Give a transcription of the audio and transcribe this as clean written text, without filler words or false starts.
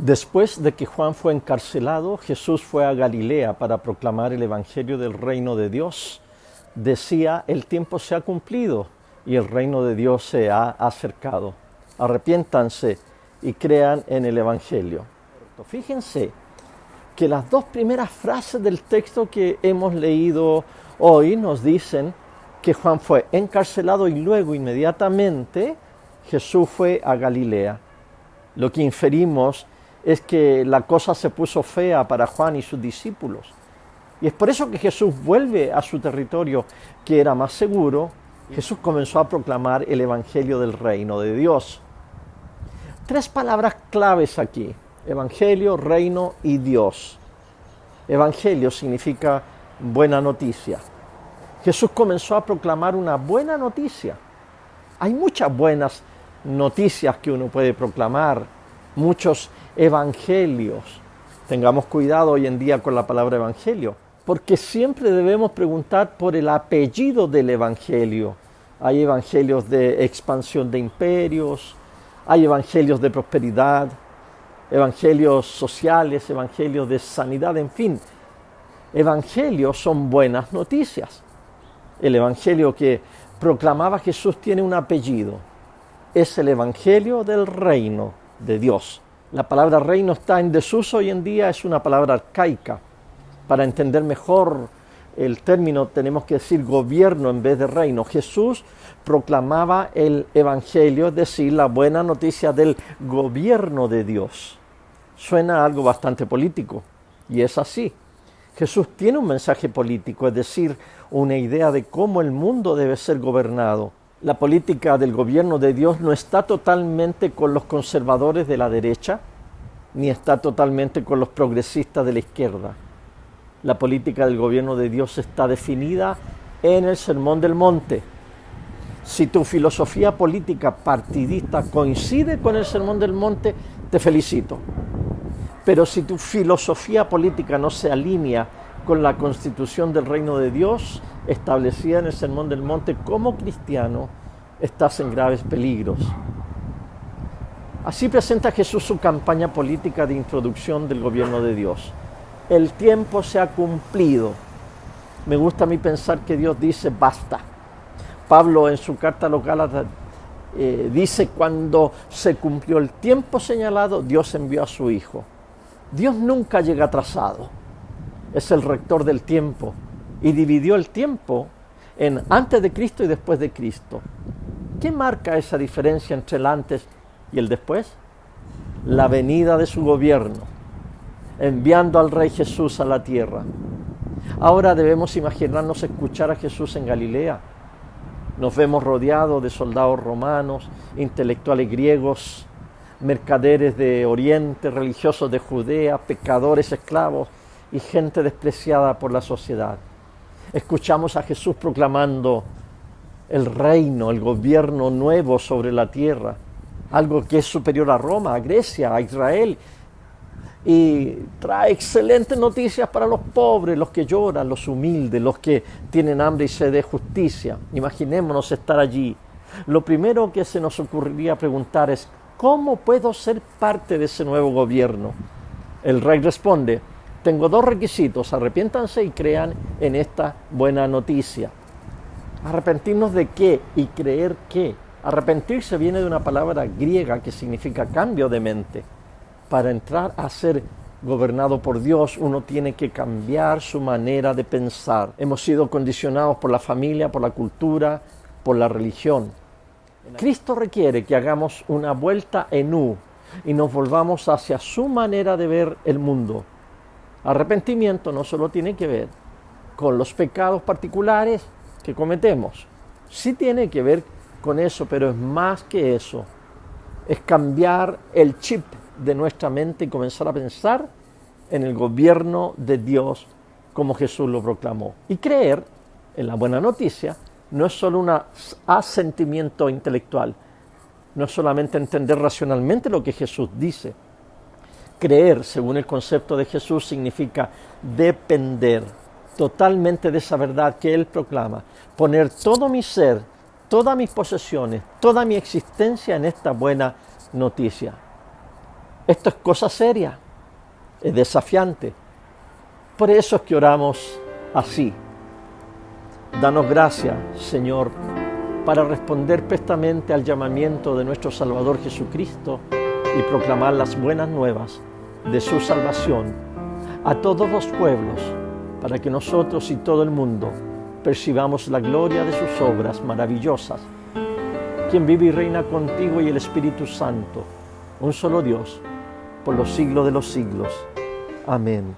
Después de que Juan fue encarcelado, Jesús fue a Galilea para proclamar el Evangelio del reino de Dios. Decía, el tiempo se ha cumplido y el reino de Dios se ha acercado. Arrepiéntanse y crean en el Evangelio. Fíjense que las dos primeras frases del texto que hemos leído hoy nos dicen que Juan fue encarcelado y luego inmediatamente Jesús fue a Galilea. Lo que inferimos es que la cosa se puso fea para Juan y sus discípulos. Y es por eso que Jesús vuelve a su territorio, que era más seguro. Jesús comenzó a proclamar el Evangelio del reino de Dios. 3 palabras claves aquí: Evangelio, reino y Dios. Evangelio significa buena noticia. Jesús comenzó a proclamar una buena noticia. Hay muchas buenas noticias que uno puede proclamar, muchos evangelios. Tengamos cuidado hoy en día con la palabra evangelio, porque siempre debemos preguntar por el apellido del evangelio. Hay evangelios de expansión de imperios, hay evangelios de prosperidad, evangelios sociales, evangelios de sanidad, en fin. Evangelios son buenas noticias. El evangelio que proclamaba Jesús tiene un apellido. Es el evangelio del reino de Dios. La palabra reino está en desuso hoy en día, es una palabra arcaica. Para entender mejor el término tenemos que decir gobierno en vez de reino. Jesús proclamaba el evangelio, es decir, la buena noticia del gobierno de Dios. Suena algo bastante político, y es así. Jesús tiene un mensaje político, es decir, una idea de cómo el mundo debe ser gobernado. La política del gobierno de Dios no está totalmente con los conservadores de la derecha, ni está totalmente con los progresistas de la izquierda. La política del gobierno de Dios está definida en el Sermón del Monte. Si tu filosofía política partidista coincide con el Sermón del Monte, te felicito. Pero si tu filosofía política no se alinea con la constitución del reino de Dios, establecida en el Sermón del Monte, como cristiano, estás en graves peligros. Así presenta Jesús su campaña política de introducción del gobierno de Dios. El tiempo se ha cumplido. Me gusta a mí pensar que Dios dice basta. Pablo en su carta a los Gálatas dice, cuando se cumplió el tiempo señalado, Dios envió a su Hijo. Dios nunca llega atrasado. Es el rector del tiempo y dividió el tiempo en antes de Cristo y después de Cristo. ¿Qué marca esa diferencia entre el antes y el después? La venida de su gobierno, enviando al Rey Jesús a la tierra. Ahora debemos imaginarnos escuchar a Jesús en Galilea. Nos vemos rodeados de soldados romanos, intelectuales griegos, mercaderes de Oriente, religiosos de Judea, pecadores, esclavos y gente despreciada por la sociedad. Escuchamos a Jesús proclamando el reino, el gobierno nuevo sobre la tierra, algo que es superior a Roma, a Grecia, a Israel, y trae excelentes noticias para los pobres, los que lloran, los humildes, los que tienen hambre y sed de justicia. Imaginémonos estar allí. Lo primero que se nos ocurriría preguntar es, ¿cómo puedo ser parte de ese nuevo gobierno? El rey responde, tengo 2 requisitos, arrepiéntanse y crean en esta buena noticia. ¿Arrepentirnos de qué y creer qué? Arrepentirse viene de una palabra griega que significa cambio de mente. Para entrar a ser gobernado por Dios, uno tiene que cambiar su manera de pensar. Hemos sido condicionados por la familia, por la cultura, por la religión. Cristo requiere que hagamos una vuelta en U y nos volvamos hacia su manera de ver el mundo. Arrepentimiento no solo tiene que ver con los pecados particulares que cometemos. Sí tiene que ver con eso, pero es más que eso. Es cambiar el chip de nuestra mente y comenzar a pensar en el gobierno de Dios como Jesús lo proclamó. Y creer en la buena noticia no es solo un asentimiento intelectual, no es solamente entender racionalmente lo que Jesús dice. Creer, según el concepto de Jesús, significa depender totalmente de esa verdad que Él proclama, poner todo mi ser, todas mis posesiones, toda mi existencia en esta buena noticia. Esto es cosa seria, es desafiante. Por eso es que oramos así. Danos gracia, Señor, para responder prestamente al llamamiento de nuestro Salvador Jesucristo y proclamar las buenas nuevas de su salvación a todos los pueblos, para que nosotros y todo el mundo percibamos la gloria de sus obras maravillosas. Quien vive y reina contigo y el Espíritu Santo, un solo Dios, por los siglos de los siglos. Amén.